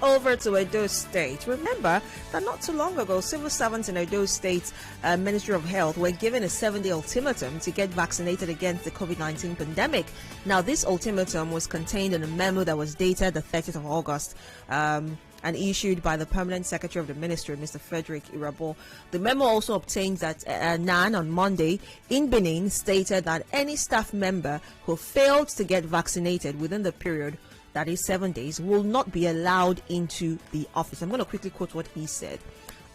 Over to Edo State. Remember that not too long ago, civil servants in Edo State Ministry of Health were given a 7-day ultimatum to get vaccinated against the COVID-19 pandemic. Now, this ultimatum was contained in a memo that was dated the 30th of August and issued by the Permanent Secretary of the Ministry, Mr. Frederick Irabo. The memo also obtained that NAN on Monday in Benin stated that any staff member who failed to get vaccinated within the period, that is 7 days, will not be allowed into the office. I'm going to quickly quote what he said.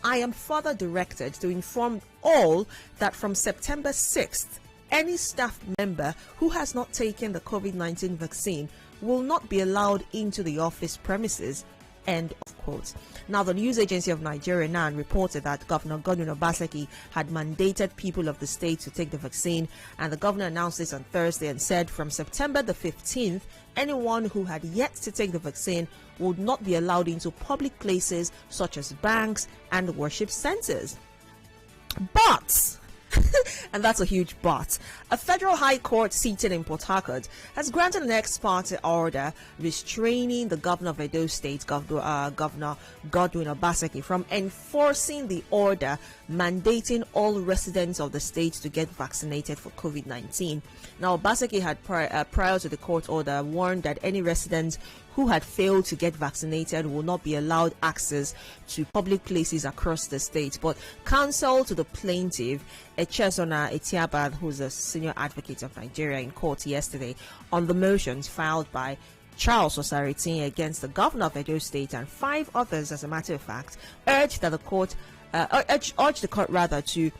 I am further directed to inform all that from September 6th, any staff member who has not taken the COVID-19 vaccine will not be allowed into the office premises. End of quote. Now, the news agency of Nigeria, NAN, reported that Governor Godwin Obaseki had mandated people of the state to take the vaccine, and the governor announced this on Thursday and said from September the 15th, anyone who had yet to take the vaccine would not be allowed into public places such as banks and worship centers. But and that's a huge but. A federal high court seated in Port Harcourt has granted an ex parte order restraining the governor of Edo State, Governor Godwin Obaseki, from enforcing the order mandating all residents of the state to get vaccinated for COVID-19. Now, Obaseki had prior to the court order warned that any residents who had failed to get vaccinated will not be allowed access to public places across the state. But counsel to the plaintiff, Echezona Etiabad, who's a senior advocate of Nigeria, in court yesterday on the motions filed by Charles Osariti against the governor of Edo State and 5 others, as a matter of fact, urged that the court urged the court rather to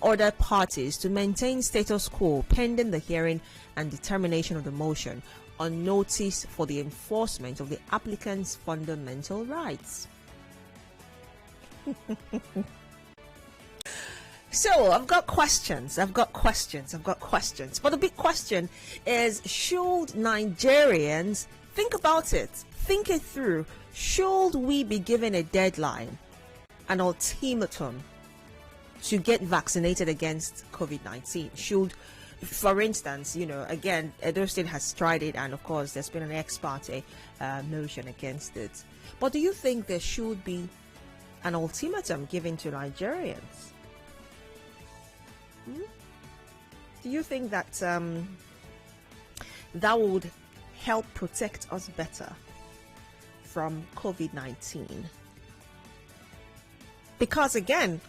order parties to maintain status quo pending the hearing and determination of the motion on notice for the enforcement of the applicant's fundamental rights. So I've got questions. But the big question is, should Nigerians think about it? Think it through. Should we be given a deadline, an ultimatum to get vaccinated against COVID-19? Should, for instance, again, Edo State has tried it, and of course there's been an ex parte motion against it. But do you think there should be an ultimatum given to Nigerians? Do you think that that would help protect us better from COVID-19? Because again,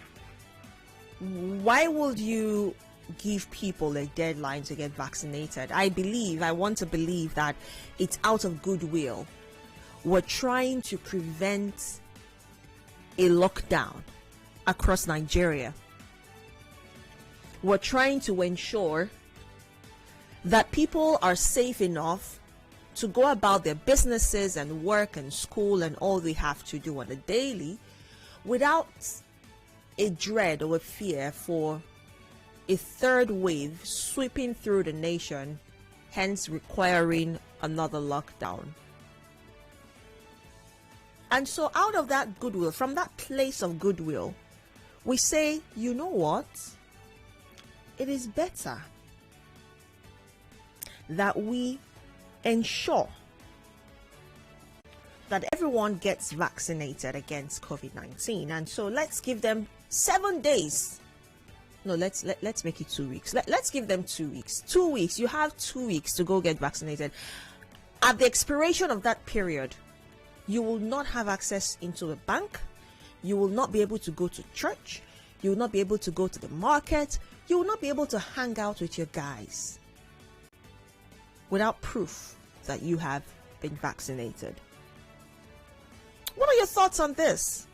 why would you give people a deadline to get vaccinated? I want to believe that it's out of goodwill. We're trying to prevent a lockdown across Nigeria. We're trying to ensure that people are safe enough to go about their businesses and work and school and all they have to do on a daily without a dread or a fear for a third wave sweeping through the nation, hence requiring another lockdown. And so out of that goodwill, from that place of goodwill, we say, you know what? It is better that we ensure that everyone gets vaccinated against COVID-19. And so let's give them 7 days. No, let's make it 2 weeks. Let's give them 2 weeks. 2 weeks. You have 2 weeks to go get vaccinated. At the expiration of that period, you will not have access into a bank. You will not be able to go to church. You will not be able to go to the market. You will not be able to hang out with your guys without proof that you have been vaccinated. What are your thoughts on this?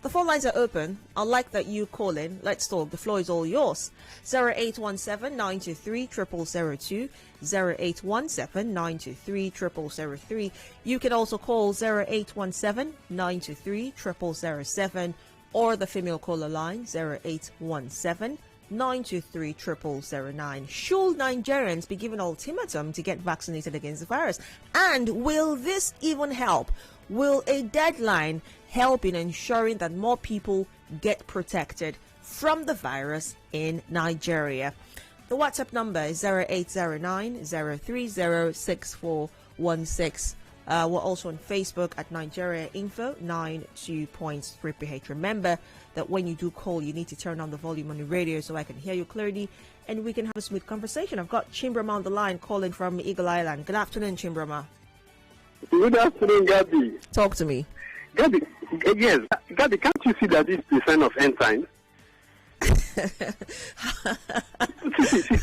The phone lines are open. I'd like that you call in. Let's talk. The floor is all yours. 0817-923-0002, 0817-923-0003. You can also call 0817-923-0007 or the female caller line 0817-923-0009. Should Nigerians be given ultimatum to get vaccinated against the virus? And will this even help? Will a deadline help in ensuring that more people get protected from the virus in Nigeria? The WhatsApp number is 0809-030-6416 We're also on Facebook at Nigeria Info 92.3 PH. Remember that when you do call, you need to turn on the volume on the radio so I can hear you clearly and we can have a smooth conversation. I've got Chimbrama on the line calling from Eagle Island. Good afternoon, Chimbrama. Good afternoon, Gabby. Talk to me. Gabby, yes. Gabby, can't you see that this is the sign of end times?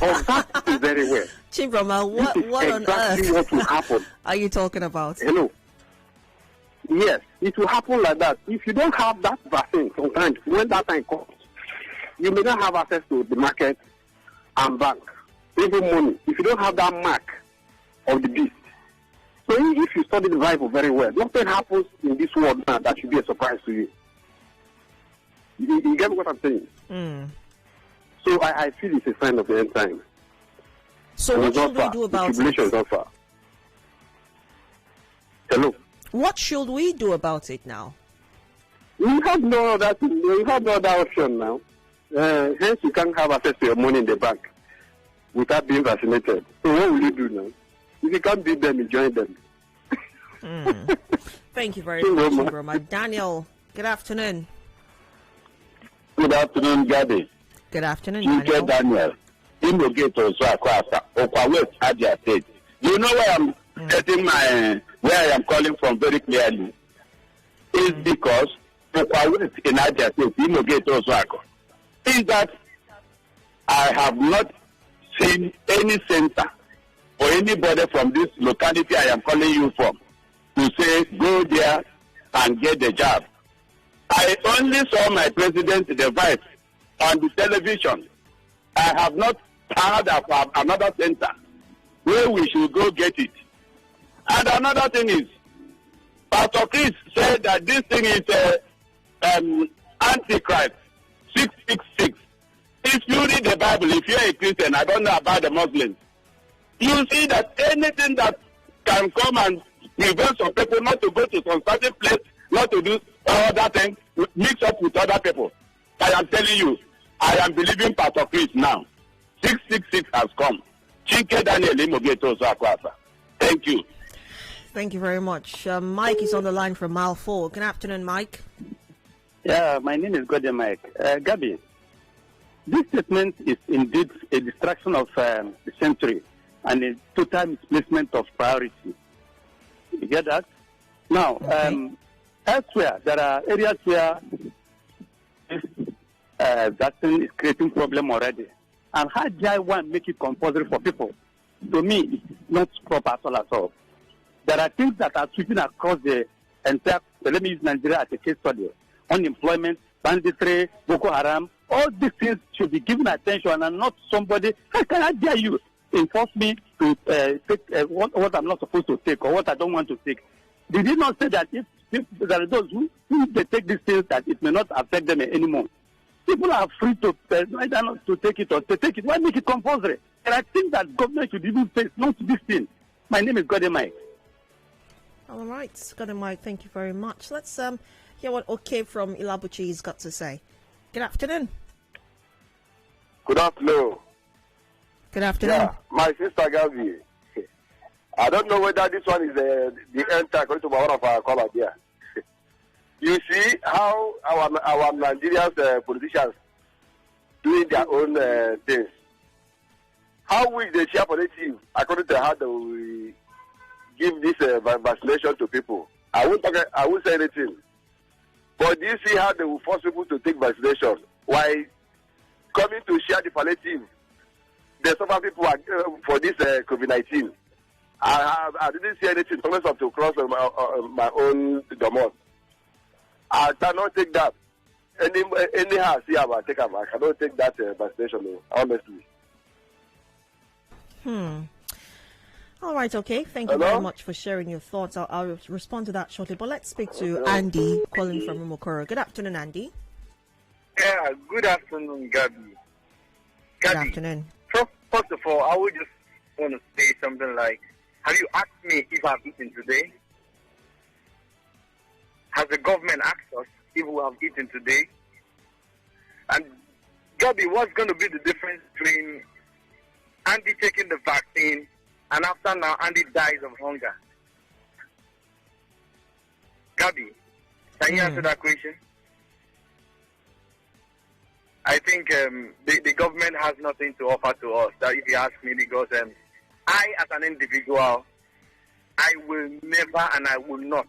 Observe it very well. Chimbrama, what on exactly earth what will happen. are you talking about? Hello. Yes, it will happen like that. If you don't have that vaccine, sometimes when that time comes, you may not have access to the market and bank, even money. If you don't have that mark of the beast. So if you study the Bible very well, nothing happens in this world now that should be a surprise to you. You get what I'm saying? So I feel it's a sign of the end time. So what should we do about it? Is not far. Hello? What should we do about it now? You have no other option now. Hence, you can't have access to your money in the bank without being vaccinated. So what will you do now? If you can't beat them, you join them. Thank you very much, Roma. Daniel, good afternoon. Good afternoon, Gabby. Good afternoon, Daniel. Daniel. Indogate also across Okwa West, Adia State. You know where I'm getting where I am calling from very clearly? It's because Okwa West in Adia State, Indogate also across. Is that I have not seen any center or anybody from this locality I am calling you from to say go there and get the job. I only saw my president, the vice, on the television. I have not heard of another center where we should go get it. And another thing is, Pastor Chris said that this thing is Antichrist 666. If you read the Bible, if you're a Christian, I don't know about the Muslims, you see that anything that can come and prevent some people not to go to some certain place, not to do all that thing, mix up with other people. I am telling you, I am believing Pastor Chris now. 666 has come. Chinke Daniel Imogeto Akwasa. Thank you. Thank you very much. Mike is on the line from Mile 4. Good afternoon, Mike. Yeah, my name is Gode Mike. Gabi, this statement is indeed a distraction of the century and a total misplacement of priority. You get that? Now, elsewhere, there are areas where vaccine is creating problem already. And how do I want to make it compulsory for people? To me, it's not proper at all. There are things that are sweeping across the entire, let me use Nigeria as a case study. Unemployment, banditry, Boko Haram, all these things should be given attention and not somebody, how can I dare you enforce me to take what I'm not supposed to take or what I don't want to take? Did he not say that if there are those who they take these things that it may not affect them anymore? People are free to either not to take it or to take it. Why make it compulsory? And I think that government should even face not this thing. My name is Gode Mike. All right, Gode Mike, thank you very much. Let's hear what OK from Ilabuchi has got to say. Good afternoon. Good afternoon. Good afternoon. Yeah, my sister Gavi. I don't know whether this one is the end time according to one of our callers here. You see how our Nigerian politicians doing their own things. How will they share politics according to how they will give this vaccination to people? I won't say anything. But do you see how they will force people to take vaccination? While coming to share the palliative, the suffer people for this COVID-19. I didn't see anything unless of to cross my own domot. I cannot take that. Anyhow, see how I take them. I cannot take that vaccination, honestly. All right, okay. Thank you very much for sharing your thoughts. I'll respond to that shortly. But let's speak to Andy calling from Umokoro. Good afternoon, Andy. Yeah, good afternoon, Gabby. Good afternoon. First of all, I would just want to say something like, have you asked me if I've eaten today? Has the government asked us if we have eaten today? And Gabby, what's going to be the difference between Andy taking the vaccine and after now Andy dies of hunger? Gabby, can you answer that question? I think the government has nothing to offer to us, that if you ask me, because I, as an individual, I will never and I will not.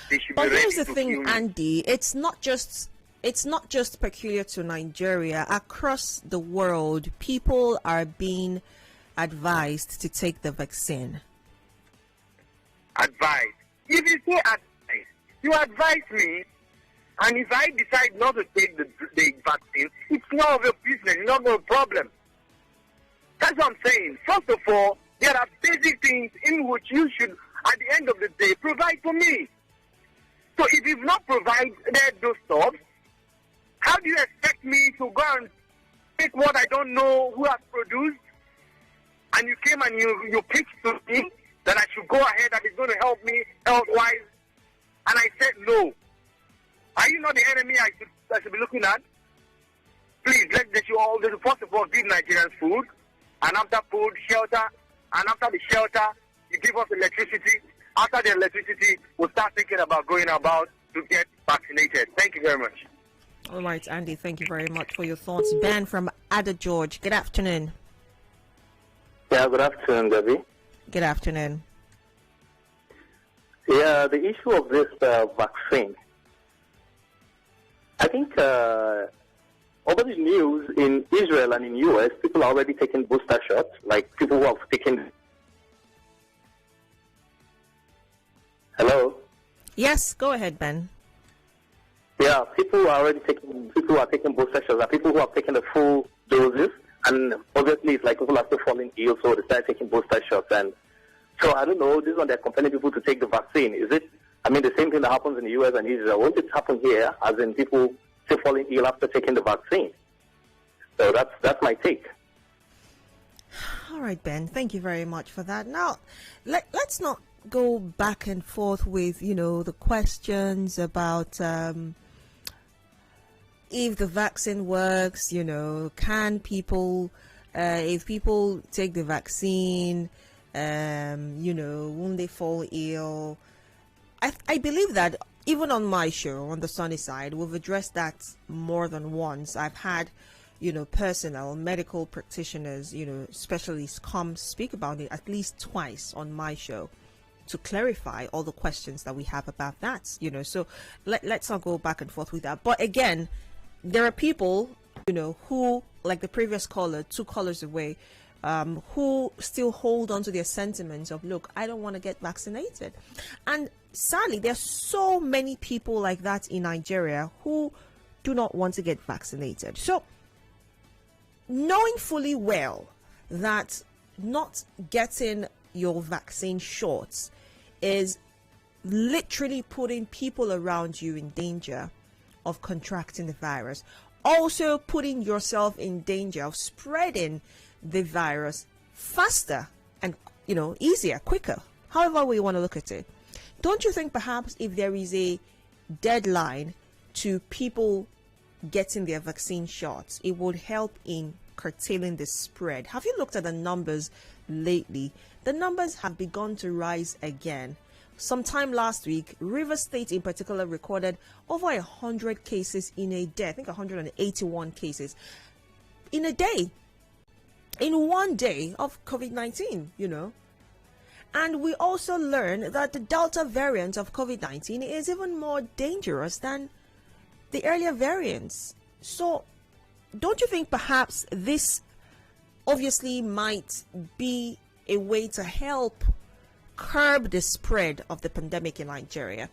They should but be here's ready the to thing, kill me. Andy. It's not just peculiar to Nigeria. Across the world, people are being advised to take the vaccine. Advice. If you say advice, you advise me, and if I decide not to take the vaccine, it's not of your business, it's not of a problem. That's what I'm saying. First of all, there are basic things in which you should, at the end of the day, provide for me. So if you've not provided those stuff, how do you expect me to go and take what I don't know who has produced? And you came and you pitched to me that I should go ahead, that it's going to help me health-wise. And I said no. Are you not the enemy I should be looking at? Please, let you all, first of all, give Nigerians food. And after food, shelter. And after the shelter, you give us electricity. After the electricity, we'll start thinking about going about to get vaccinated. Thank you very much. All right, Andy, thank you very much for your thoughts. Ben from Ada George, good afternoon. Yeah, good afternoon, Debbie. Good afternoon. Yeah, the issue of this vaccine. I think over the news in Israel and in US, people are already taking booster shots, like people who have taken... Hello? Yes, go ahead, Ben. Yeah, people are taking booster shots, are people who have taken the full doses, and obviously it's like people are still falling ill, so they start taking booster shots. And so I don't know, this is when they're compelling people to take the vaccine. Is it, I mean, the same thing that happens in the US and Israel, won't it happen here, as in people still falling ill after taking the vaccine? So that's my take. All right, Ben, thank you very much for that. Now, let's not go back and forth with, the questions about if the vaccine works, can people, if people take the vaccine, won't they fall ill? I believe that even on my show, on the Sunny Side, we've addressed that more than once. I've had, personnel, medical practitioners, specialists come speak about it at least twice on my show to clarify all the questions that we have about that, so let's not go back and forth with that. But again, there are people, who, like the previous caller, 2 callers away, who still hold on to their sentiments of, look, I don't want to get vaccinated. And sadly, there's so many people like that in Nigeria who do not want to get vaccinated. So knowing fully well that not getting your vaccine shots is literally putting people around you in danger of contracting the virus, also putting yourself in danger of spreading the virus faster and easier, quicker, however we want to look at it. Don't you think perhaps if there is a deadline to people getting their vaccine shots, it would help in curtailing the spread? Have you looked at the numbers lately? The numbers have begun to rise again. Sometime last week, Rivers State in particular recorded over 100 cases in a day. I think 181 cases in a day, in one day of COVID-19, And we also learned that the Delta variant of COVID-19 is even more dangerous than the earlier variants. So don't you think perhaps this obviously might be a way to help curb the spread of the pandemic in Nigeria?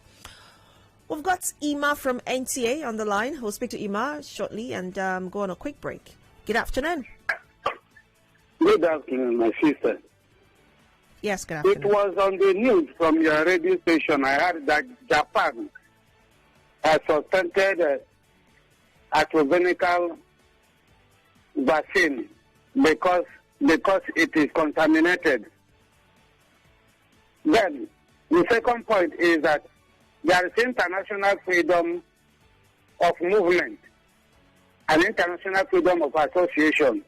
We've got Ima from NTA on the line. We'll speak to Ima shortly and go on a quick break. Good afternoon. Good afternoon, my sister. Yes, good afternoon. It was on the news from your radio station. I heard that Japan has suspended AstraZeneca vaccine because it is contaminated. Then, the second point is that there is international freedom of movement and international freedom of association.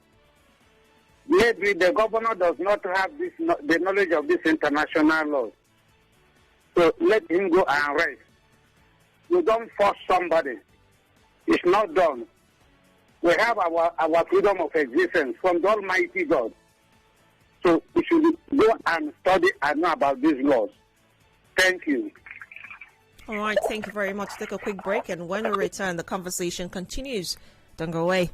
Maybe the governor does not have the knowledge of this international law. So let him go and rest. You don't force somebody. It's not done. We have our freedom of existence from the Almighty God. So we should go and study and know about these laws. Thank you. All right, thank you very much. Take a quick break, and when we return, the conversation continues. Don't go away.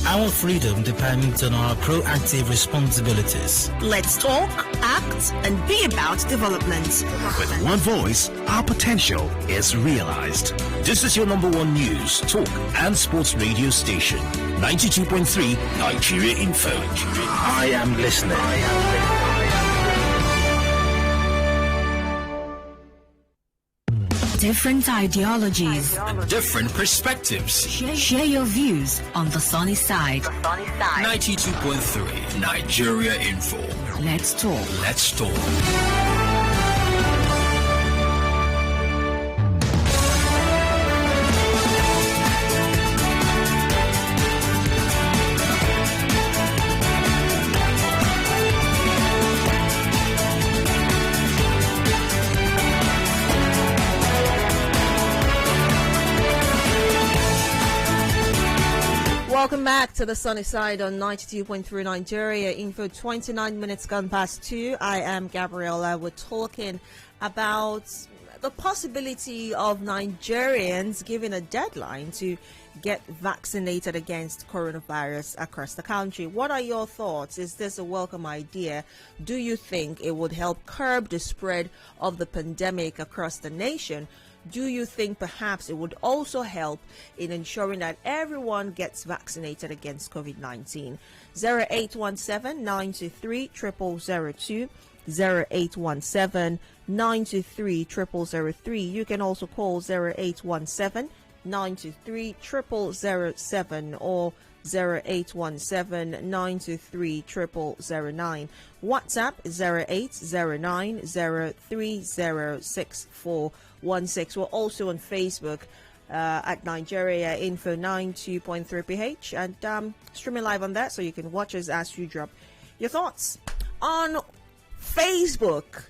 Our freedom depends on our proactive responsibilities. Let's talk, act, and be about development. With one voice, our potential is realized. This is your number one news, talk, and sports radio station. 92.3 Nigeria Info. I am listening. Different ideologies and different perspectives. Share your views on the sunny side. 92.3 Nigeria Info. Let's talk. Let's talk. Welcome back to the sunny side on 92.3 Nigeria Info. 29 minutes gone past 2. I am Gabriella. We're talking about the possibility of Nigerians giving a deadline to get vaccinated against coronavirus across the country. What are your thoughts? Is this a welcome idea? Do you think it would help curb the spread of the pandemic across the nation? Do you think perhaps it would also help in ensuring that everyone gets vaccinated against COVID-19? 0817-923-0002, 0817-923-0003. You can also call 0817-923-0007 or 0817-923-0009. WhatsApp 0809-0306416. We're also on Facebook at Nigeria Info 92.3 PH and streaming live on that, so you can watch us as you drop your thoughts on Facebook.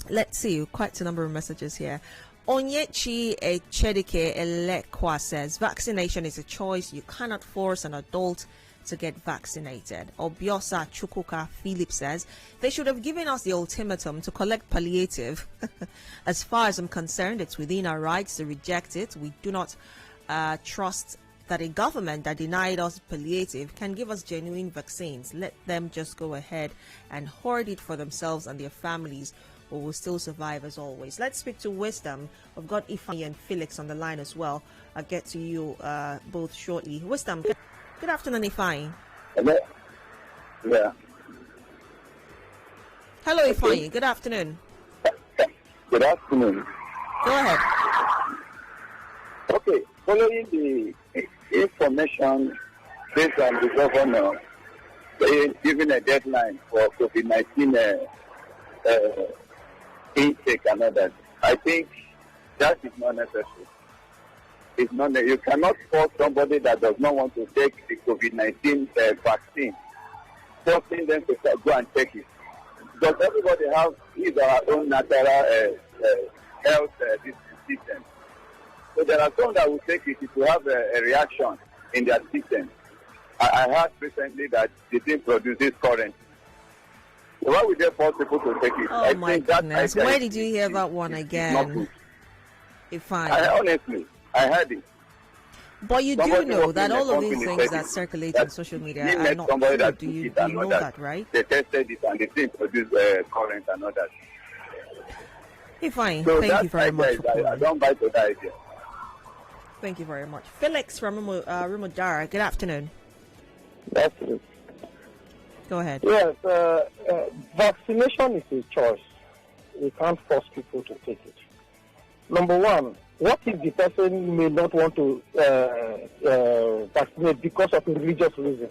Let's see, quite a number of messages here. Onyechi Echedike Elekwa says vaccination is a choice. You cannot force an adult to get vaccinated. Obiosa Chukuka Philip says they should have given us the ultimatum to collect palliative. As far as I'm concerned, it's within our rights to reject it. We do not trust that a government that denied us palliative can give us genuine vaccines. Let them just go ahead and hoard it for themselves and their families, or will still survive as always. Let's speak to Wisdom. We've got Ifeanyi and Felix on the line as well. I'll get to you both shortly. Wisdom, good afternoon, Ifeanyi. Hello. Yeah. Hello, Ifeanyi. Good afternoon. Good afternoon. Go ahead. Okay, following the information based on the governor giving a deadline for COVID-19 intake and others, I think that is not necessary. It's not. You cannot force somebody that does not want to take the COVID-19 vaccine, forcing them to go and take it. Because everybody has our own natural health system. So there are some that will take it to have a reaction in their system. I heard recently that the thing produces current. So why would they force people to take it? Oh, my goodness. Where did you hear that one again? Fine. Honestly, I heard it. But you do know that all of these things that circulate on social media are not true. Do you know that, right? They tested it and they didn't produce current and all that. Fine. So Thank you very much. I don't buy to that idea. Thank you very much. Felix from Rumodara, good afternoon. That's it. Go ahead. Yes, vaccination is a choice. We can't force people to take it. Number one, what if the person may not want to vaccinate because of a religious reason?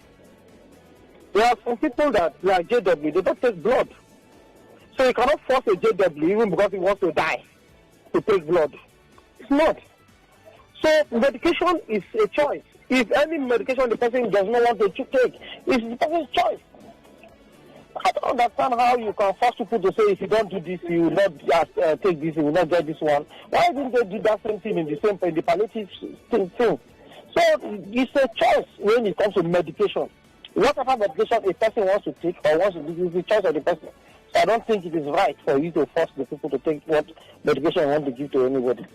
There are some people that are JW, they don't take blood. So you cannot force a JW even because he wants to die to take blood. It's not. So medication is a choice. If any medication the person does not want to take, it's the person's choice. I don't understand how you can force people to say if you don't do this, you will not take this, you will not get this one. Why didn't they do that same thing in the palliative thing? So it's a choice when it comes to medication. Whatever medication a person wants to take or wants to do is the choice of the person. So I don't think it is right for you to force the people to take what medication you want to give to anybody.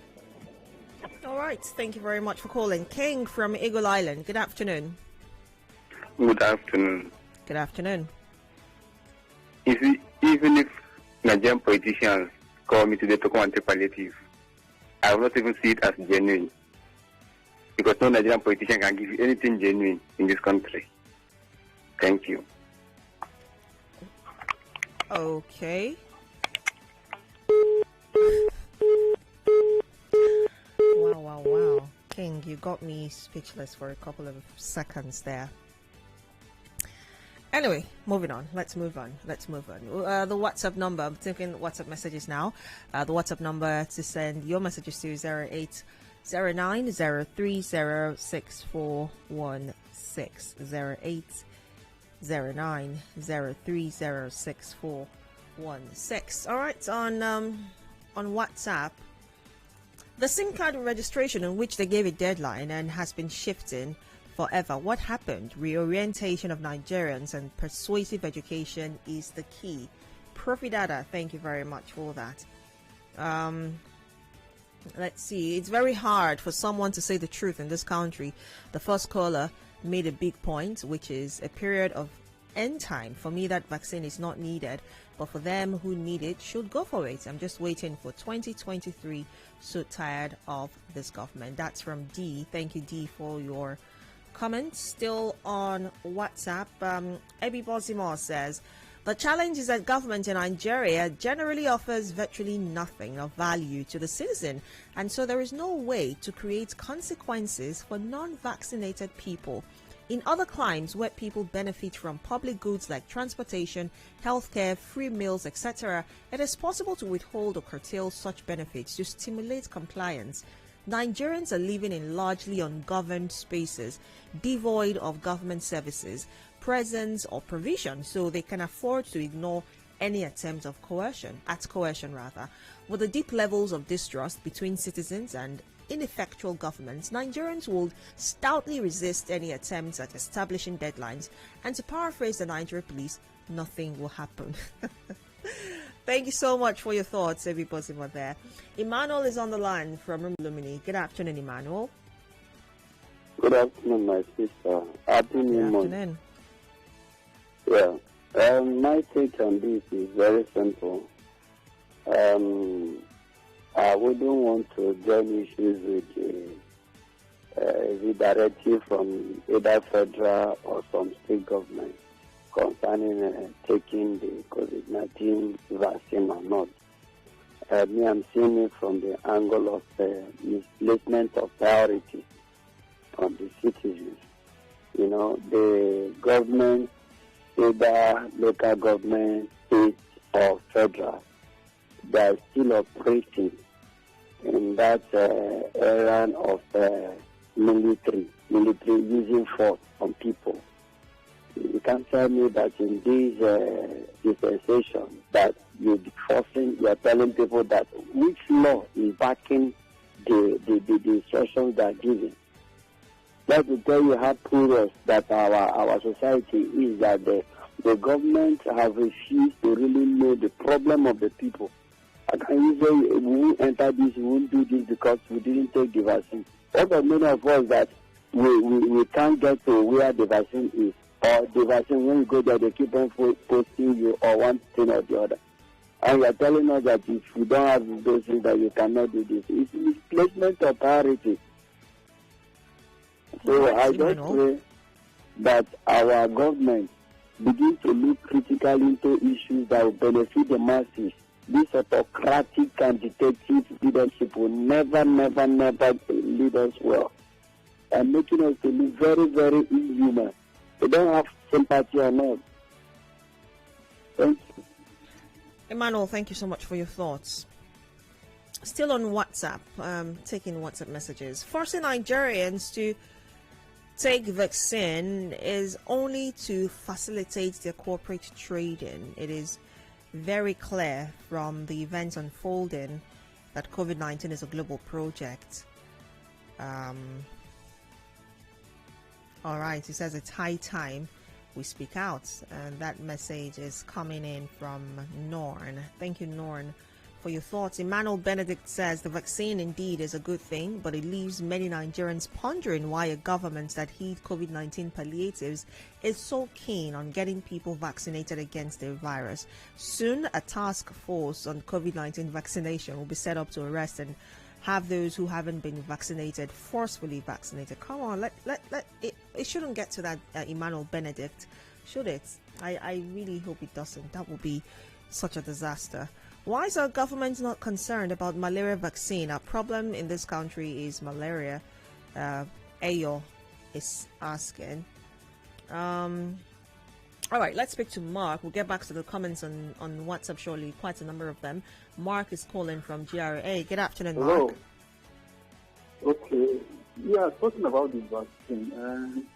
All right. Thank you very much for calling. King from Eagle Island. Good afternoon. Good afternoon. Good afternoon. Even if Nigerian politicians call me today to come and take palliative, I will not even see it as genuine. Because no Nigerian politician can give you anything genuine in this country. Thank you. Okay. Wow. King, you got me speechless for a couple of seconds there. Anyway, moving on. Let's move on. The WhatsApp number, I'm taking WhatsApp messages now. The WhatsApp number to send your messages to is 0809-030-6416. 0809-030-6416. All right, on WhatsApp, the SIM card registration in which they gave a deadline and has been shifting forever. What happened? Reorientation of Nigerians and persuasive education is the key. Profidada, thank you very much for that. Let's see. It's very hard for someone to say the truth in this country. The first caller made a big point, which is a period of end time. For me, that vaccine is not needed, but for them who need it should go for it. I'm just waiting for 2023. So tired of this government. That's from D. Thank you, D, for your comments. Still on WhatsApp, Ebi Bozimo says, the challenge is that government in Nigeria generally offers virtually nothing of value to the citizen, and so there is no way to create consequences for non-vaccinated people. In other climes where people benefit from public goods like transportation, healthcare, free meals, etc., it is possible to withhold or curtail such benefits to stimulate compliance. Nigerians are living in largely ungoverned spaces, devoid of government services, presence or provision, so they can afford to ignore any attempt of coercion, With the deep levels of distrust between citizens and ineffectual governments, Nigerians will stoutly resist any attempts at establishing deadlines, and to paraphrase the Nigeria police, nothing will happen. Thank you so much for your thoughts, everybody there. Emmanuel is on the line from Lumini. Good afternoon, Emmanuel. Good afternoon, my sister. Happy New Month. Afternoon. Yeah. My take on this is very simple. I wouldn't want to join issues with the directive from either federal or some state government concerning taking the COVID-19 vaccine or not. Me, I'm seeing it from the angle of misplacement of priority on the citizens. You know, the government, either local government, state or federal, they are still operating in that era of military using force on people. You can tell me that in this dispensation that you're telling people that which law is backing the instructions they are giving. Let me tell you how porous that our society is, that the government have refused to really know the problem of the people How can you say we won't enter this, we won't do this because we didn't take the vaccine? What of many of us that we can't get to where the vaccine is, or the vaccine, when you go there, they keep on posting you or one thing or the other. And you are telling us that if you don't have those things, that you cannot do this. It's misplacement of priority. So I just pray that our government begin to look critically into issues that will benefit the masses. This autocratic and dictative leadership will never lead us well, and making us to look very, very inhuman. They don't have sympathy on us. Thank you. Emmanuel, thank you so much for your thoughts. Still on WhatsApp, taking WhatsApp messages. Forcing Nigerians to take vaccine is only to facilitate their corporate trading. It is very clear from the events unfolding that COVID-19 is a global project. All right, he says it's high time we speak out, and that message is coming in from Norn. Thank you, Norn, for your thoughts. Emmanuel Benedict says the vaccine indeed is a good thing, but it leaves many Nigerians pondering why a government that heeds COVID-19 palliatives is so keen on getting people vaccinated against the virus. Soon, a task force on COVID-19 vaccination will be set up to arrest and have those who haven't been vaccinated forcefully vaccinated. Come on, it shouldn't get to that, Emmanuel Benedict, should it? I really hope it doesn't. That would be such a disaster. Why is our government not concerned about malaria vaccine? Our problem in this country is malaria. Ayo is asking. All right, let's speak to Mark. We'll get back to the comments on WhatsApp shortly. Quite a number of them. Mark is calling from GRA. Good afternoon, Mark. Hello. Okay. Yeah, talking about the vaccine.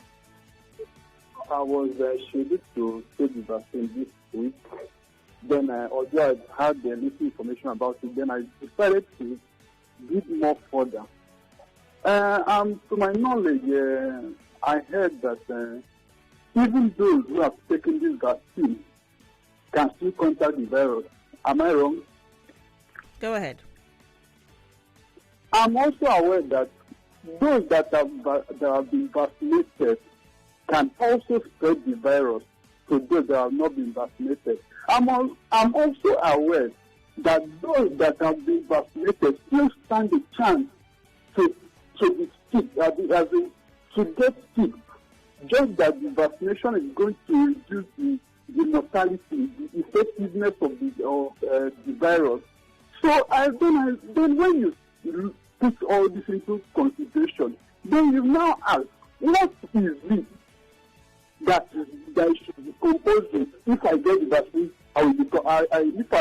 I was scheduled to take the vaccine this week. Then, although I had the little information about it, then I decided to dig more further. To my knowledge, I heard that even those who have taken this vaccine can still contact the virus. Am I wrong? Go ahead. I'm also aware that those that have been vaccinated can also spread the virus to those that have not been vaccinated. I'm also aware that those that have been vaccinated still stand a chance to be sick, to get sick. Just that the vaccination is going to reduce the mortality, the effectiveness of the virus. So then when you put all this into consideration, then you now ask, what is it that should be composing? If I get the vaccine, if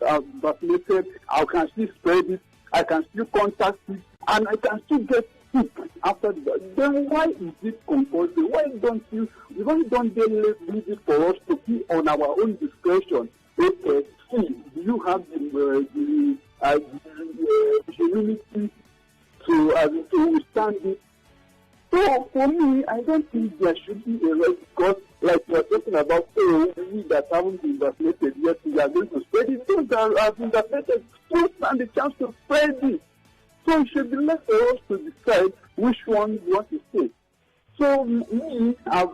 I'm vaccinated, I can still spread it, I can still contact it, and I can still get sick after that. Then why is it compulsory? Why don't they leave it for us to be on our own discretion? Okay, see, do you have the immunity to withstand it? So for me, I don't think there should be a right, because like we're talking about, we that haven't been vaccinated yet, we are going to spread it. Those that have been vaccinated still stand the chance to spread it. So it should be left for us to decide which one we want to take. So I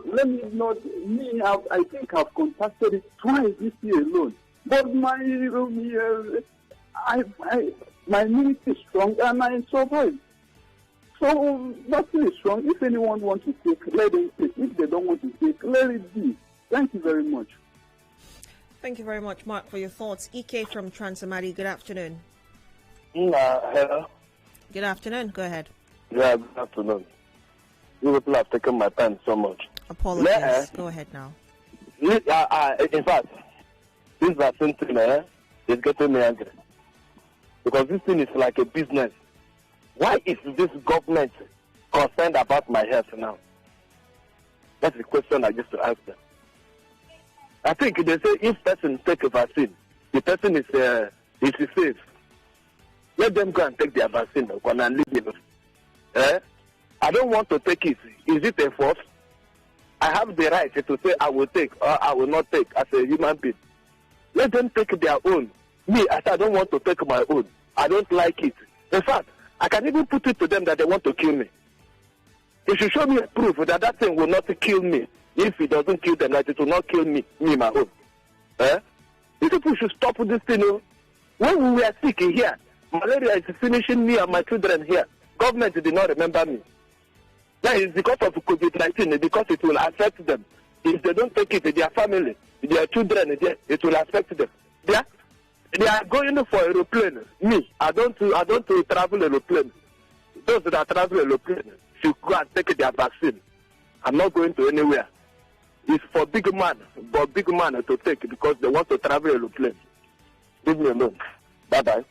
think I've contacted it twice this year alone. But my immunity is strong and I survived. So nothing is wrong. If anyone wants to take, let them take. If they don't want to take, let it be. Thank you very much. Thank you very much, Mark, for your thoughts. EK from Transamadi, good afternoon. Hello. Good afternoon. Go ahead. Yeah, good afternoon. You people have taken my time so much. Apologies. Go ahead now. In fact, this vaccine thing is getting me angry. Because this thing is like a business. Why is this government concerned about my health now? That's the question I used to ask them. I think they say if person take a vaccine, the person is safe. Let them go and take their vaccine and leave it. I don't want to take it. Is it a force? I have the right to say I will take or I will not take as a human being. Let them take their own. Me, I said, I don't want to take my own. I don't like it. In fact, I can even put it to them that they want to kill me. They should show me a proof that that thing will not kill me. If it doesn't kill them, that it will not kill me, my own. These people should stop this thing. When we were sick here, malaria is finishing me and my children here. Government did not remember me. That is because of COVID-19, because it will affect them. If they don't take it, their family, their children, it will affect them. They are going for aeroplane. Me, I don't travel aeroplane. Those that travel aeroplane should go and take their vaccine. I'm not going to anywhere. It's for big man to take because they want to travel aeroplane. Leave me alone. Bye-bye.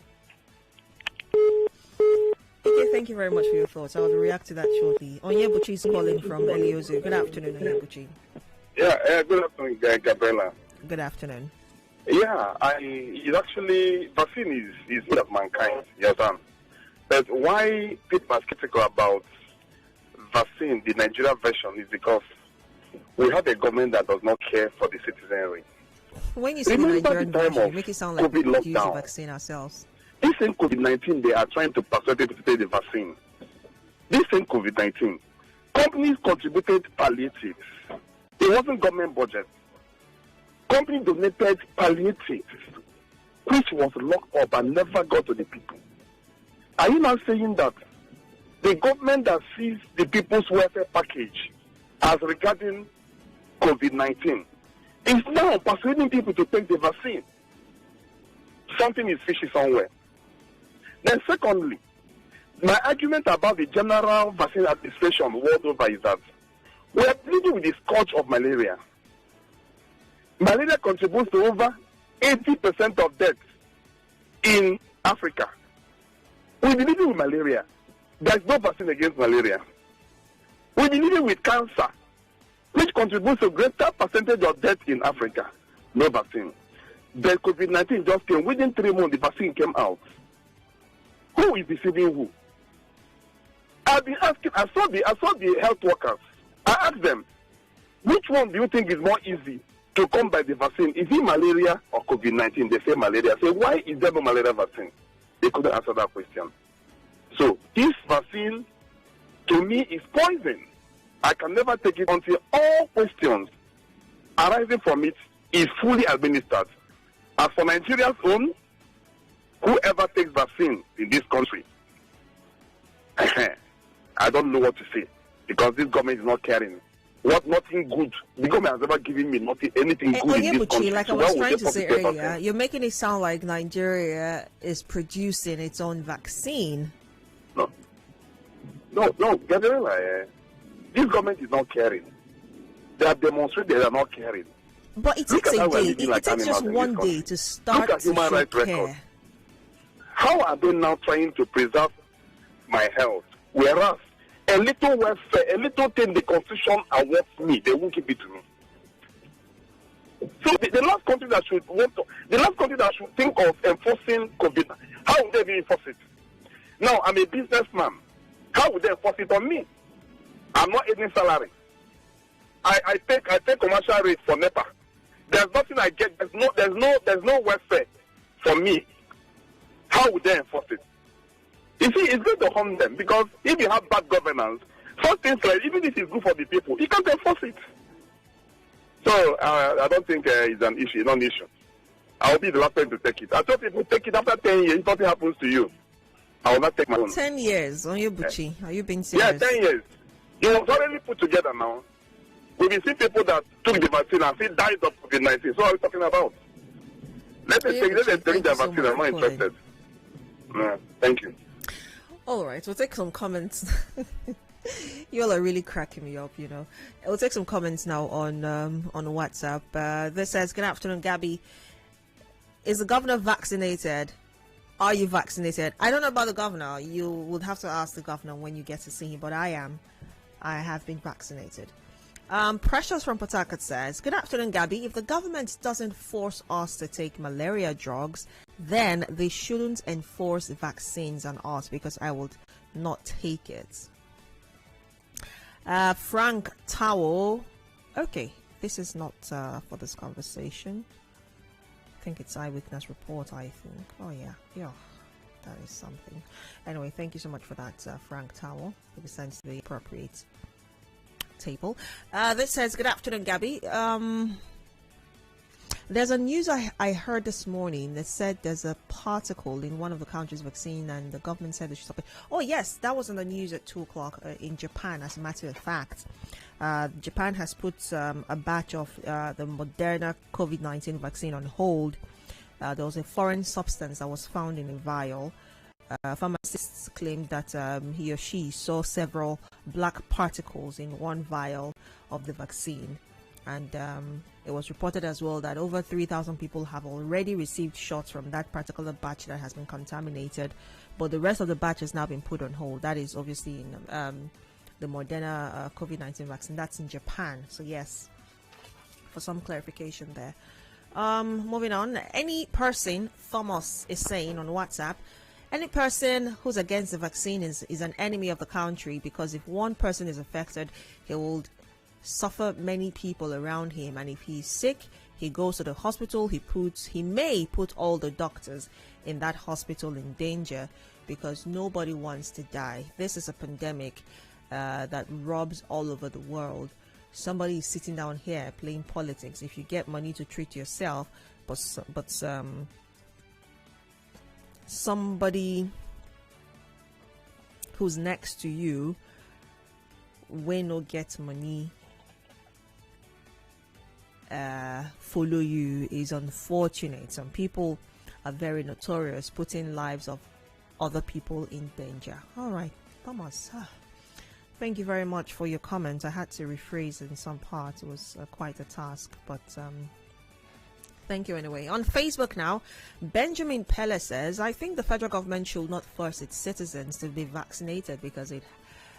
Okay, thank you very much for your thoughts. I will react to that shortly. Onyebuchi is calling from Eliozu. Good afternoon, Onyebuchi. Yeah, good afternoon, Gabriella. Good afternoon. Yeah, it's actually, vaccine is good of mankind, yes, but why people are skeptical about vaccine, the Nigeria version, is because we have a government that does not care for the citizenry. When you say the Nigerian version, you make it sound like we produce the vaccine ourselves. This in COVID-19, they are trying to persuade people to take the vaccine. This in COVID-19, companies contributed palliatives. It wasn't government budget. Companies donated palliatives, which was locked up and never got to the people. Are you now saying that the government that sees the people's welfare package as regarding COVID-19 is now persuading people to take the vaccine? Something is fishy somewhere. Then secondly, my argument about the general vaccine administration world over is that we are dealing with the scourge of malaria. Malaria contributes to over 80% of deaths in Africa. We're dealing with malaria. There's no vaccine against malaria. We're dealing with cancer, which contributes to a greater percentage of deaths in Africa. No vaccine. The COVID-19 just came. Within 3 months, the vaccine came out. Who is deceiving who? I've been asking, I saw the health workers. I asked them, which one do you think is more easy to come by the vaccine? Is it malaria or COVID-19? They say malaria. I say, why is there no malaria vaccine? They couldn't answer that question. So this vaccine, to me, is poison. I can never take it until all questions arising from it is fully administered. As for Nigeria's own, whoever takes vaccine in this country, I don't know what to say, because this government is not caring. Nothing good. The government has never given me anything good in this country. Like I was trying to say earlier, you're making it sound like Nigeria is producing its own vaccine. No, Gabriella, this government is not caring. They have demonstrated they are not caring. But it takes a day. It takes just one day to start to show care. How are they now trying to preserve my health? Whereas a little welfare, a little thing the Constitution awards me, they won't give it to me. So the last country that should think of enforcing COVID, how would they enforce it? Now I'm a businessman. How would they enforce it on me? I'm not earning salary. I take commercial rate for NEPA. There's nothing I get. There's no welfare for me. How would they enforce it? You see, it's going to harm them, because if you have bad governance, first things like, even if it's good for the people, you can't enforce it. So I don't think it's an issue, non-issue. I'll be the last person to take it. I thought people take it after 10 years. If nothing happens to you, I will not take my own. 10 years, Onyebuchi. Are you being serious? Yeah, 10 years. It was already put together now. We've been seeing people that took the vaccine and still died of COVID-19. So what are we talking about? Let us take the vaccine. I'm not interested. Thank you. All right, we'll take some comments. You all are really cracking me up, you know. We'll take some comments now on WhatsApp. This says, good afternoon, Gabby. Is the governor vaccinated? Are you vaccinated? I don't know about the governor. You would have to ask the governor when you get to see him, but I am. I have been vaccinated. Precious from Port Harcourt says, good afternoon, Gabby. If the government doesn't force us to take malaria drugs, then they shouldn't enforce vaccines on us, because I would not take it. Frank Towel. Okay, this is not for this conversation. think it's eyewitness report, I think. Oh, yeah. Yeah. That is something. Anyway, thank you so much for that, Frank Towel. It was sent to the appropriate table. This says, good afternoon, Gabby. There's a news I heard this morning that said there's a particle in one of the country's vaccine and the government said they should stop it. Oh, yes, that was on the news at 2 o'clock in Japan, as a matter of fact. Japan has put a batch of the Moderna COVID-19 vaccine on hold. There was a foreign substance that was found in a vial. Pharmacists claimed that he or she saw several black particles in one vial of the vaccine. And it was reported as well that over 3,000 people have already received shots from that particular batch that has been contaminated. But the rest of the batch has now been put on hold. That is obviously in the Moderna COVID-19 vaccine. That's in Japan. So yes, for some clarification there. Moving on, any person, Thomas is saying on WhatsApp, any person who's against the vaccine is an enemy of the country, because if one person is affected, he will suffer many people around him, and if he's sick, he goes to the hospital, he may put all the doctors in that hospital in danger, because nobody wants to die. This is a pandemic that robs all over the world. Somebody is sitting down here playing politics. If you get money to treat yourself, but somebody who's next to you will not get money follow you is unfortunate. Some people are very notorious, putting lives of other people in danger. All right, Thomas. Thank you very much for your comment. I had to rephrase in some parts. It was quite a task, but thank you anyway. On Facebook now, Benjamin Pelle says, I think the federal government should not force its citizens to be vaccinated, because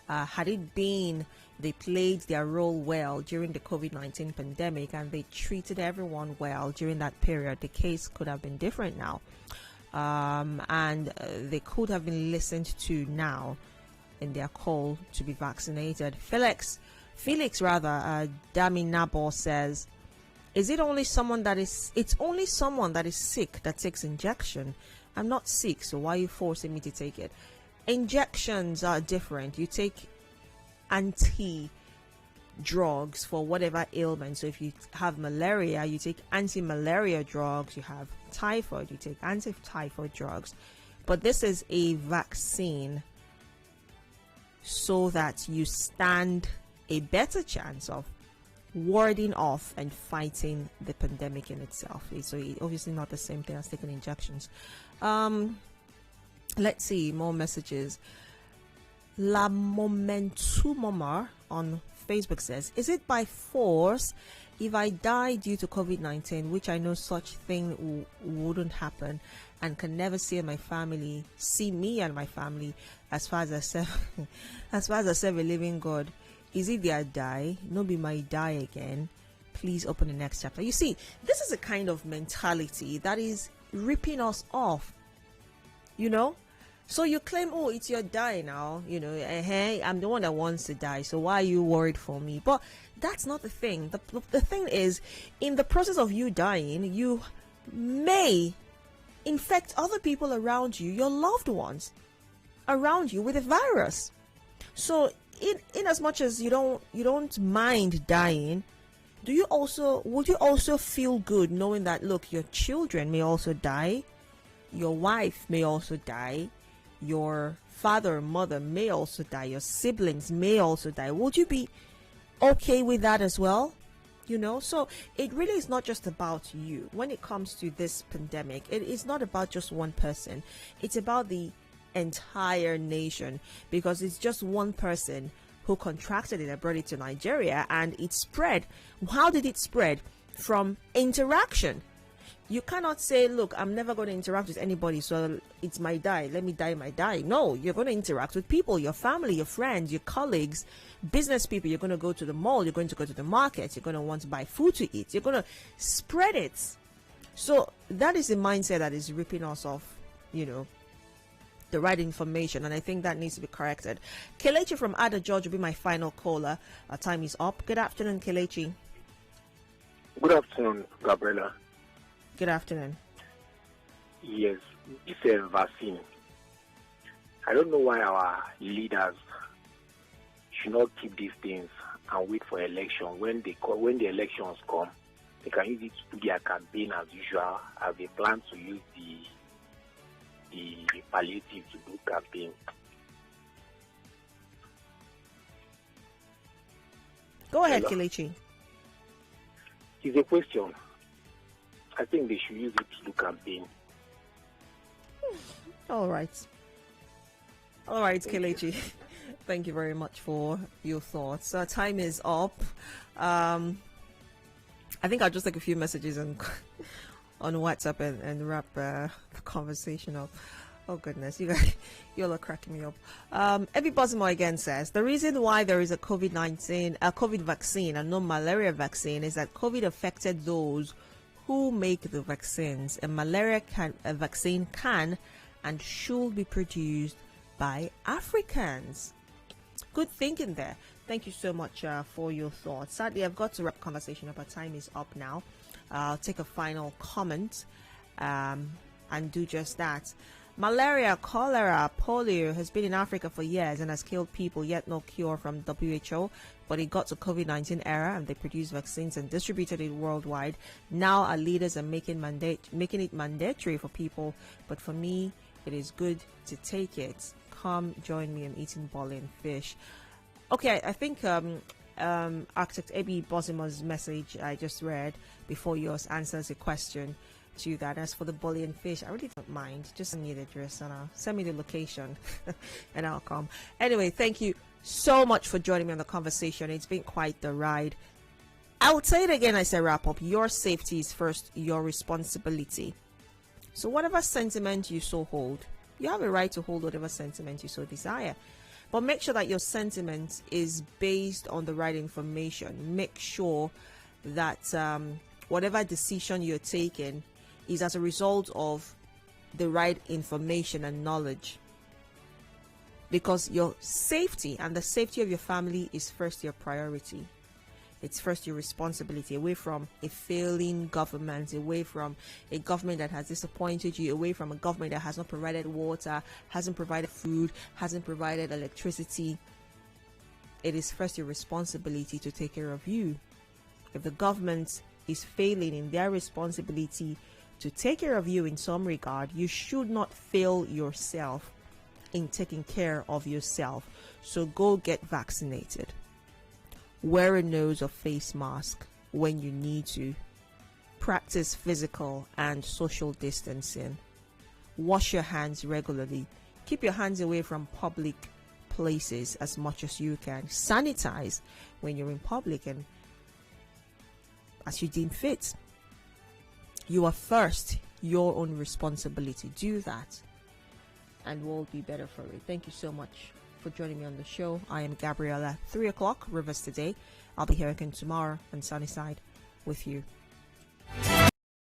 had it been they played their role well during the COVID-19 pandemic and they treated everyone well during that period, the case could have been different now. And they could have been listened to now in their call to be vaccinated. Felix Daminabo says, it's only someone that is sick that takes injection. I'm not sick, so why are you forcing me to take it? Injections are different. You take anti-drugs for whatever ailment. So if you have malaria, you take anti-malaria drugs. You have typhoid, you take anti-typhoid drugs. But this is a vaccine so that you stand a better chance of warding off and fighting the pandemic in itself. So it's obviously not the same thing as taking injections. Let's see more messages. La Momentumomar on Facebook says, is it by force if I die due to COVID-19, which I know such thing wouldn't happen, and can never see me and my family, as far as I serve a living God? Is it their die? No be my die again. Please open the next chapter. You see, this is a kind of mentality that is ripping us off. You know? So you claim, oh, it's your die now. You know, hey, I'm the one that wants to die. So why are you worried for me? But that's not the thing. The thing is, in the process of you dying, you may infect other people around you, your loved ones around you, with a virus. So in as much as you don't mind dying, would you also feel good knowing that, look, your children may also die, your wife may also die, your father or mother may also die, your siblings may also die? Would you be okay with that as well? You know, so it really is not just about you. When it comes to this pandemic, it is not about just one person. It's about the entire nation, because it's just one person who contracted it and brought it to Nigeria, and it spread. How did it spread? From interaction. You cannot say, look, I'm never going to interact with anybody, so it's my die. Let me die my die. No, you're going to interact with people, your family, your friends, your colleagues, business people. You're going to go to the mall. You're going to go to the market. You're going to want to buy food to eat. You're going to spread it. So that is the mindset that is ripping us off, you know, the right information. And I think that needs to be corrected. Kelechi from Ada George will be my final caller. Our time is up. Good afternoon, Kelechi. Good afternoon, Gabriella. Good afternoon. Yes, this vaccine. I don't know why our leaders should not keep these things and wait for election. When the elections come, they can use it to do their campaign as usual, as they plan to use the palliative to do campaign. Go ahead, Kelechi. It's a question. I think they should use it to do campaign. All right. All right, Kelechi. Thank you very much for your thoughts. Time is up. I think I'll just take a few messages on WhatsApp and wrap the conversation up. Oh goodness, you guys, you're all cracking me up. Eddie Bosmo again says the reason why there is a COVID vaccine and no malaria vaccine is that COVID affected those who make the vaccines. A malaria vaccine can and should be produced by Africans. Good thinking there. Thank you so much for your thoughts. Sadly, I've got to wrap conversation up. Our time is up now. I'll take a final comment and do just that. Malaria, cholera, polio has been in Africa for years and has killed people, yet no cure from WHO. But it got to COVID-19 era and they produced vaccines and distributed it worldwide. Now our leaders are making it mandatory for people. But for me, it is good to take it. Come join me in eating boli and fish. Okay, I think Architect Ebi Bosimo's message I just read before yours answers a question to that. As for the boli and fish, I really don't mind. Just send me the address and send me the location and I'll come. Anyway, thank you so much for joining me on the conversation. It's been quite the ride. I'll say it again as I wrap up. Your safety is first, your responsibility. So whatever sentiment you so hold, you have a right to hold whatever sentiment you so desire. But make sure that your sentiment is based on the right information. Make sure that whatever decision you're taking is as a result of the right information and knowledge. Because your safety and the safety of your family is first your priority. It's first your responsibility, away from a failing government, away from a government that has disappointed you, away from a government that has not provided water, hasn't provided food, hasn't provided electricity. It is first your responsibility to take care of you. If the government is failing in their responsibility to take care of you in some regard, you should not fail yourself in taking care of yourself. So go get vaccinated. Wear a nose or face mask when you need to. Practice physical and social distancing. Wash your hands regularly. Keep your hands away from public places as much as you can. Sanitize when you're in public and as you deem fit. You are first your own responsibility. Do that and we'll be better for it. Thank you so much for joining me on the show. I am Gabriella. 3 o'clock, Rivers Today. I'll be here again tomorrow on Sunnyside with you.